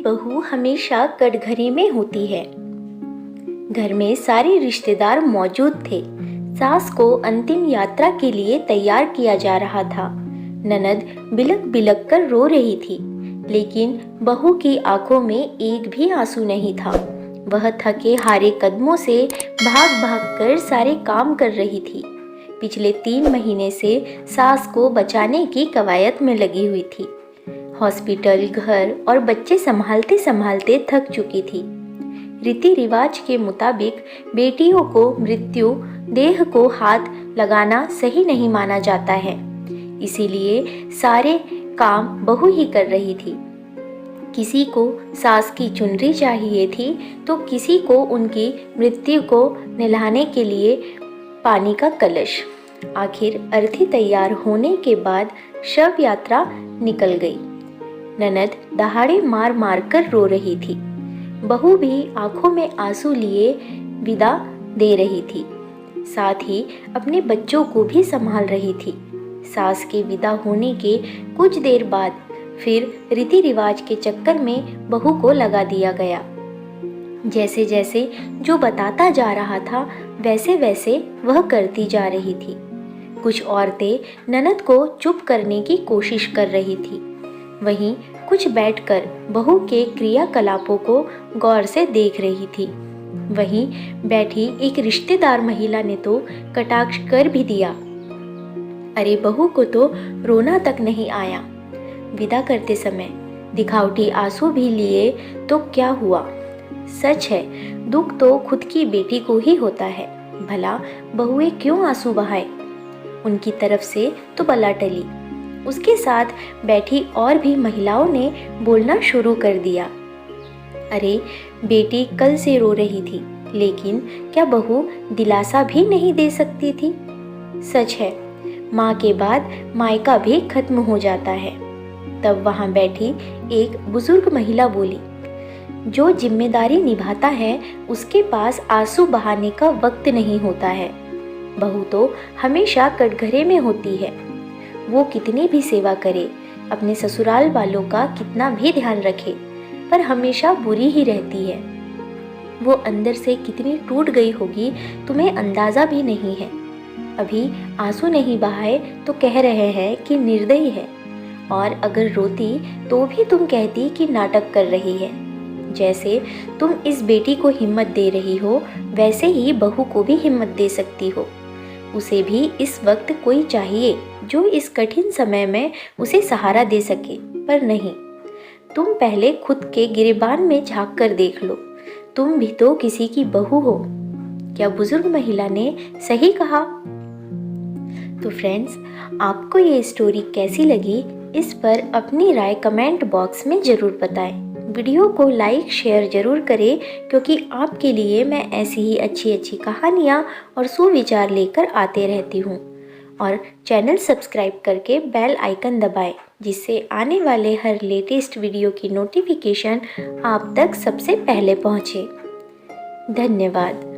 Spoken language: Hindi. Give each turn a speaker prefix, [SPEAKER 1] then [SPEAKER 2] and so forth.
[SPEAKER 1] बहू हमेशा कटघरे में होती है। घर में सारे रिश्तेदार मौजूद थे। सास को अंतिम यात्रा के लिए तैयार किया जा रहा था। ननद बिलक बिलक कर रो रही थी, लेकिन बहू की आंखों में एक भी आंसू नहीं था। वह थके हारे कदमों से भाग भाग कर सारे काम कर रही थी। पिछले 3 महीने से सास को बचाने की कवायद में लगी हुई थी। हॉस्पिटल, घर और बच्चे संभालते संभालते थक चुकी थी। रीति रिवाज के मुताबिक बेटियों को मृत्यु देह को हाथ लगाना सही नहीं माना जाता है, इसीलिए सारे काम बहू ही कर रही थी। किसी को सास की चुनरी चाहिए थी तो किसी को उनकी मृत्यु को नहलाने के लिए पानी का कलश। आखिर अर्थी तैयार होने के बाद शव यात्रा निकल गई। ननद दहाड़े मार मार कर रो रही थी। बहू भी आंखों में आंसू लिए विदा दे रही थी, साथ ही अपने बच्चों को भी संभाल रही थी। सास के विदा होने के कुछ देर बाद फिर रीति रिवाज के चक्कर में बहू को लगा दिया गया। जैसे जैसे जो बताता जा रहा था वैसे वैसे वह करती जा रही थी। कुछ औरतें ननद को चुप करने की कोशिश कर रही थी, वहीं कुछ बैठकर बहू के क्रियाकलापों को गौर से देख रही थी। वहीं बैठी एक रिश्तेदार महिला ने तो कटाक्ष कर भी दिया, अरे बहू को तो रोना तक नहीं आया। विदा करते समय दिखावटी आंसू भी लिए तो क्या हुआ। सच है, दुख तो खुद की बेटी को ही होता है, भला बहुएं क्यों आंसू बहाए। उनकी तरफ से तो बला टली। उसके साथ बैठी और भी महिलाओं ने बोलना शुरू कर दिया, अरे बेटी कल से रो रही थी, लेकिन क्या बहू दिलासा भी नहीं दे सकती थी। सच है, माँ के बाद मायका भी खत्म हो जाता है। तब वहाँ बैठी एक बुजुर्ग महिला बोली, जो जिम्मेदारी निभाता है उसके पास आंसू बहाने का वक्त नहीं होता है। बहू तो हमेशा कटघरे में होती है। वो कितनी भी सेवा करे, अपने ससुराल वालों का कितना भी ध्यान रखे, पर हमेशा बुरी ही रहती है। वो अंदर से कितनी टूट गई होगी तुम्हें अंदाज़ा भी नहीं है। अभी आंसू नहीं बहाए तो कह रहे हैं कि निर्दयी है, और अगर रोती तो भी तुम कहती कि नाटक कर रही है। जैसे तुम इस बेटी को हिम्मत दे रही हो, वैसे ही बहू को भी हिम्मत दे सकती हो। उसे भी इस वक्त कोई चाहिए जो इस कठिन समय में उसे सहारा दे सके, पर नहीं। तुम पहले खुद के गिरेबान में झांक कर देख लो, तुम भी तो किसी की बहू हो। क्या बुजुर्ग महिला ने सही कहा? तो फ्रेंड्स, आपको ये स्टोरी कैसी लगी, इस पर अपनी राय कमेंट बॉक्स में ज़रूर बताएं। वीडियो को लाइक शेयर ज़रूर करें, क्योंकि आपके लिए मैं ऐसी ही अच्छी अच्छी कहानियाँ और सुविचार लेकर आते रहती हूँ। और चैनल सब्सक्राइब करके बेल आइकन दबाएं, जिससे आने वाले हर लेटेस्ट वीडियो की नोटिफिकेशन आप तक सबसे पहले पहुँचे। धन्यवाद।